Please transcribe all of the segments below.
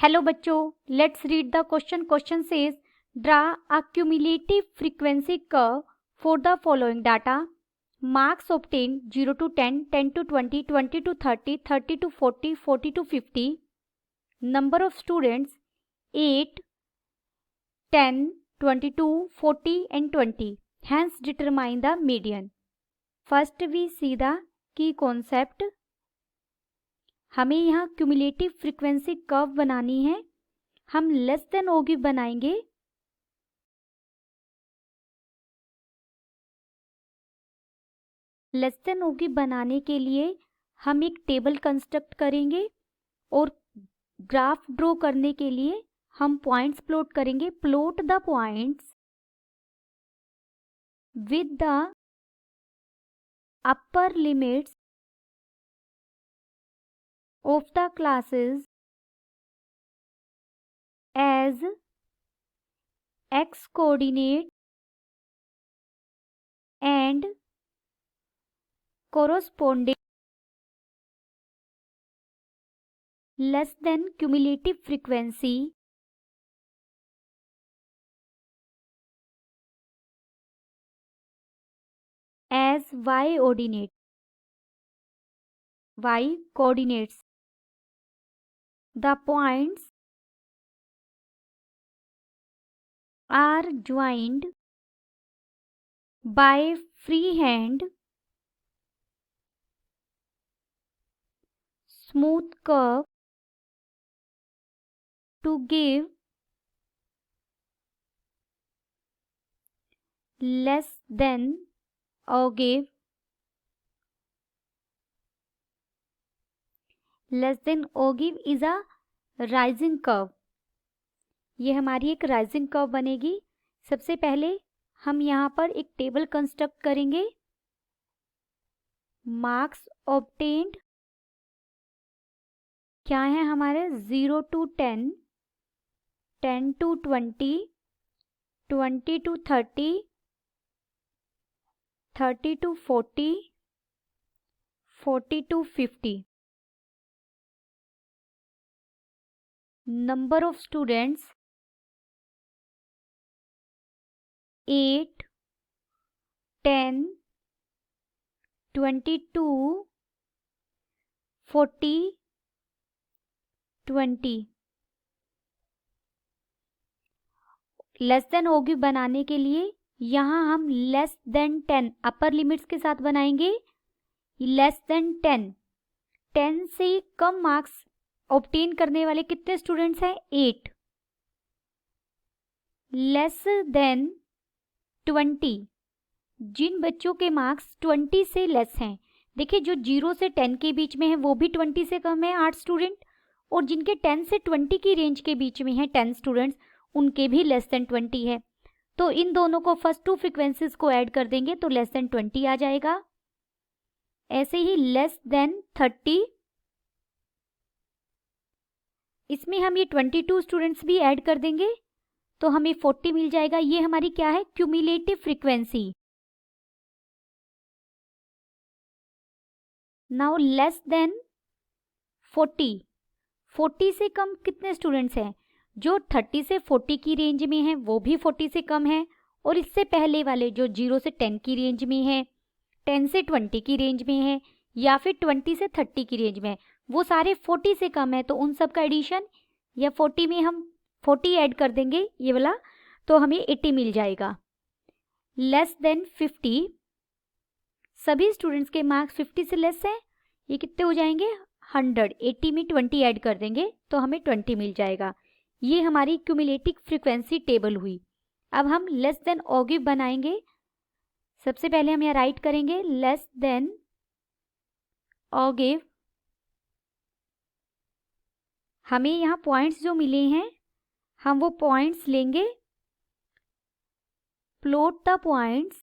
Hello बच्चों, let's read the question. Question says draw a cumulative frequency curve for the following data. Marks obtain 0 to 10, 10 to 20, 20 to 30, 30 to 40, 40 to 50. Number of students 8, 10, 22, 40 and 20. Hence determine the median. First we see the key concept. हमें यहाँ cumulative frequency curve बनानी है. हम less than ओगी बनाएंगे. Less than ओगी बनाने के लिए हम एक टेबल कंस्ट्रक्ट करेंगे और ग्राफ ड्रॉ करने के लिए हम पॉइंट्स प्लॉट करेंगे. Plot the points with the upper limits of the classes as x coordinate and corresponding less than cumulative frequency as y coordinates. The points are joined by freehand smooth curve to give less than ogive is a rising curve. ये हमारी एक rising curve बनेगी. सबसे पहले हम यहाँ पर एक टेबल कंस्ट्रक्ट करेंगे. मार्क्स ऑब्टेन्ड क्या है हमारे 0 to 10, 10 to 20, 20 to 30, 30 to 40, 40 to 50. Number of students 8, 10, 22, 40, 20. Less than होगी बनाने के लिए यहाँ हम लेस देन 10 अपर लिमिट्स के साथ बनाएंगे. लेस देन 10 से कम मार्क्स ऑब्टेन करने वाले कितने स्टूडेंट्स हैं? 8. लेस देन 20 जिन बच्चों के मार्क्स 20 से लेस हैं. देखिए जो 0 से 10 के बीच में है वो भी 20 से कम है 8 स्टूडेंट, और जिनके 10 से 20 की रेंज के बीच में है 10 स्टूडेंट्स उनके भी लेस देन 20 है. तो इन दोनों को फर्स्ट टू फ्रीक्वेंसीज को ऐड कर देंगे तो लेस देन 20 आ जाएगा. ऐसे ही लेस देन 30, इसमें हम ये 22 स्टूडेंट्स भी ऐड कर देंगे तो हमें 40 मिल जाएगा. ये हमारी क्या है? Cumulative frequency. Now less than 40 से कम कितने स्टूडेंट्स हैं? जो 30 से 40 की रेंज में है वो भी 40 से कम है, और इससे पहले वाले जो 0 से 10 की रेंज में है, 10 से 20 की रेंज में है, या फिर 20 से 30 की रेंज में है, वो सारे 40 से कम है. तो उन सब का एडिशन या 40 में हम 40 ऐड कर देंगे ये वाला तो हमें 80 मिल जाएगा. लेस देन 50 सभी स्टूडेंट्स के मार्क्स 50 से लेस हैं, ये कितने हो जाएंगे? 100. 80 में 20 ऐड कर देंगे तो हमें 20 मिल जाएगा. ये हमारी क्यूमुलेटिव फ्रीक्वेंसी टेबल हुई. अब हम लेस देन ओगिव बनाएंगे. सबसे पहले हम यहाँ राइट करेंगे लेस देन ओगिव. हमें यहाँ पॉइंट्स जो मिले हैं हम वो पॉइंट्स लेंगे. Plot the points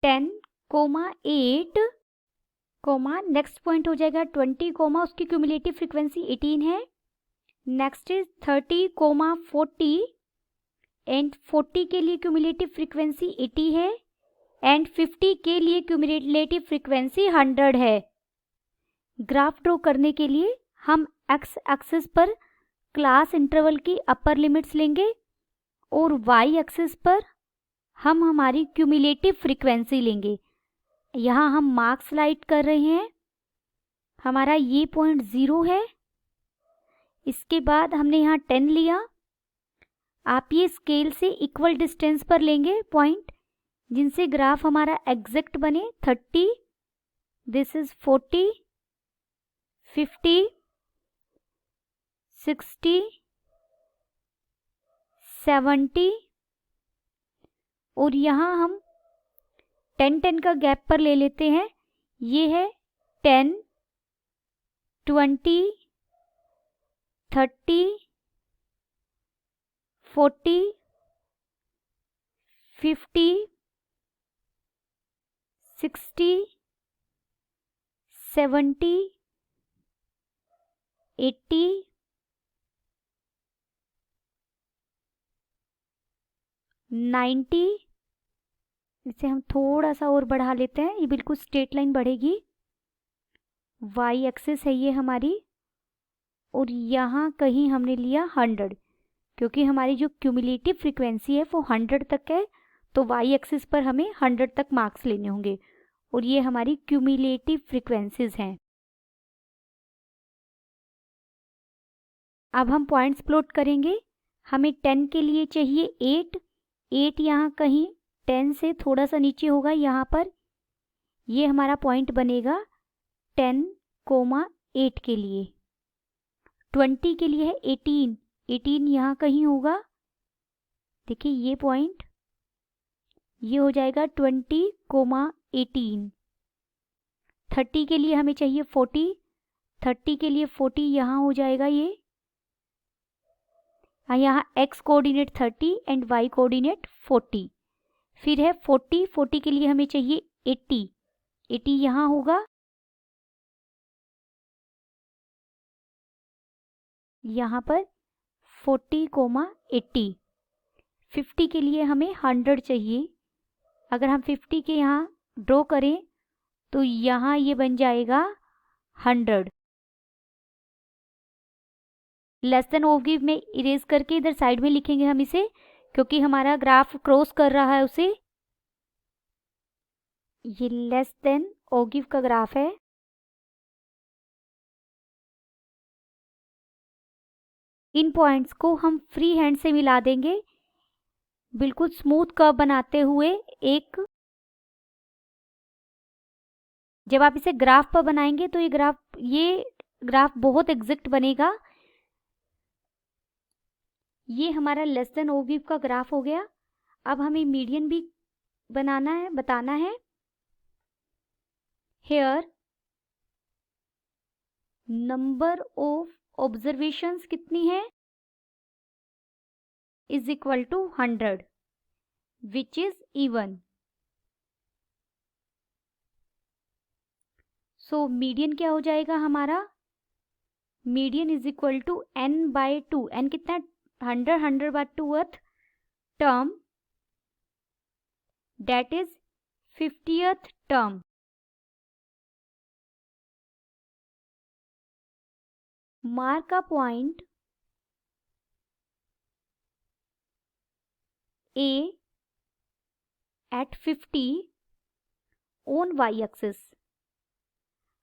10, 8, next point हो जाएगा 20, उसकी क्यूमुलेटिव फ्रीक्वेंसी 18 है. नेक्स्ट इज 30, 40 एंड 40 के लिए क्यूमुलेटिव फ्रीक्वेंसी 80 है एंड 50 के लिए क्यूमुलेटिव फ्रीक्वेंसी 100 है. ग्राफ ड्रॉ करने के लिए हम एक्स एक्सिस पर क्लास इंटरवल की अपर लिमिट्स लेंगे और वाई एक्सिस पर हम हमारी क्यूमुलेटिव फ्रीक्वेंसी लेंगे। यहाँ हम मार्क्स राइट कर रहे हैं। हमारा ये पॉइंट 0 है। इसके बाद हमने यहाँ 10 लिया। आप ये स्केल से इक्वल डिस्टेंस पर लेंगे पॉइंट, जिनसे ग्राफ हमारा एग्जैक्ट बने। 30, दिस इज 40, 50, 60, 70 और यहाँ हम 10 का गैप पर ले लेते हैं। ये है 10, 20, 30, 40, 50, 60, 70, 80, 90। इसे हम थोड़ा सा और बढ़ा लेते हैं, ये बिल्कुल स्ट्रेट लाइन बढ़ेगी। वाई एक्सिस है ये हमारी, और यहाँ कहीं हमने लिया 100, क्योंकि हमारी जो क्यूमुलेटिव फ्रीक्वेंसी है वो 100 तक है, तो वाई एक्सिस पर हमें 100 तक मार्क्स लेने होंगे, और ये हमारी क्यूमुलेटिव फ्रीक्वेंसीज हैं। अब हम पॉइंट्स प्लॉट करेंगे। हमें 10 के लिए चाहिए 8 यहाँ कहीं 10 से थोड़ा सा नीचे होगा, यहाँ पर ये हमारा पॉइंट बनेगा 10,8 के लिए। 20 के लिए है 18 यहाँ कहीं होगा। देखिए ये पॉइंट, ये हो जाएगा 20,18। 30 के लिए हमें चाहिए 40 के लिए 40 यहाँ हो जाएगा ये। यहाँ x coordinate 30 and y coordinate 40। फिर है 40 के लिए हमें चाहिए 80 यहाँ होगा। यहाँ पर 40,80। 50 के लिए हमें 100 चाहिए। अगर हम 50 के यहाँ ड्रॉ करें तो यहाँ ये बन जाएगा 100। लेस देन ऑफ गिव में इरेज करके इधर साइड में लिखेंगे हम इसे, क्योंकि हमारा ग्राफ क्रॉस कर रहा है उसे। ये लेस देन ऑफ गिव का ग्राफ है। इन पॉइंट्स को हम फ्री हैंड से मिला देंगे, बिल्कुल स्मूथ कर्व बनाते हुए। एक जब आप इसे ग्राफ पर बनाएंगे तो ये ग्राफ बहुत एग्जैक्ट बनेगा। ये हमारा लेस देन ऑफ गिव का ग्राफ हो गया। अब हमें मीडियन भी बताना है। हेयर नंबर ऑफ ऑब्जर्वेशंस कितनी है, is equal to 100, which is even. So median क्या हो जाएगा हमारा, median is equal to n/2। n कितना है, 100/2th term, that is 50th term. Mark a point A at 50 on y axis.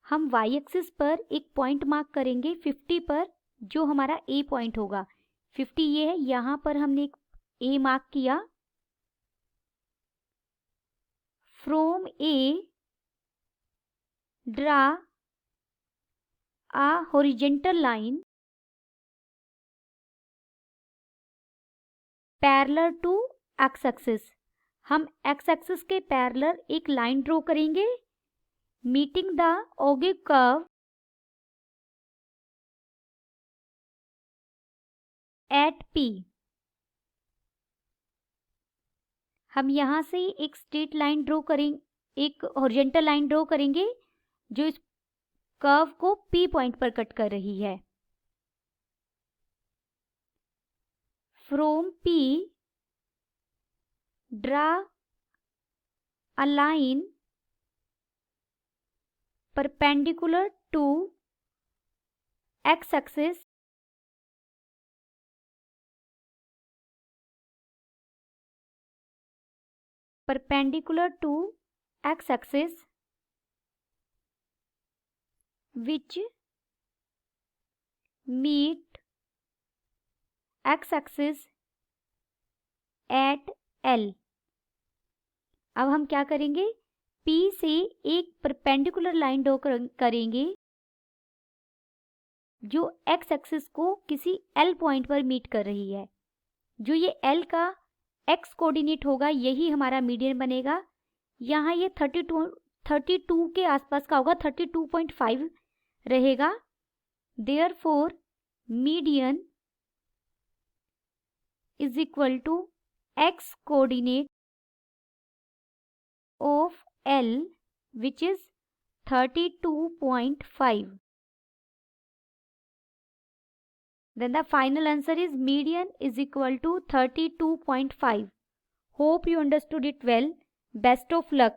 हम y axis पर एक पॉइंट मार्क करेंगे 50 पर, जो हमारा A पॉइंट होगा। 50 ये है, यहाँ पर हमने एक A मार्क किया। From A draw a horizontal line parallel to x axis. हम x एक्सिस के पैरेलल एक लाइन ड्रॉ करेंगे, meeting the ogive curve at P। हम यहाँ से एक स्ट्रेट लाइन ड्रॉ करेंगे, एक हॉरिजॉन्टल लाइन ड्रॉ करेंगे जो इस कर्व को P पॉइंट पर कट कर रही है। From P draw a line perpendicular to x axis perpendicular to x axis which meet x axis at L। अब हम क्या करेंगे, P से एक परपेंडिकुलर लाइन ड्रॉ करेंगे जो x एक्सिस को किसी L पॉइंट पर मीट कर रही है। जो ये L का x कोऑर्डिनेट होगा यही हमारा मीडियन बनेगा। यहाँ ये 32 के आसपास का होगा, 32.5 रहेगा। Therefore median is equal to x coordinate of L which is 32.5. Then the final answer is median is equal to 32.5. Hope you understood it well. Best of luck.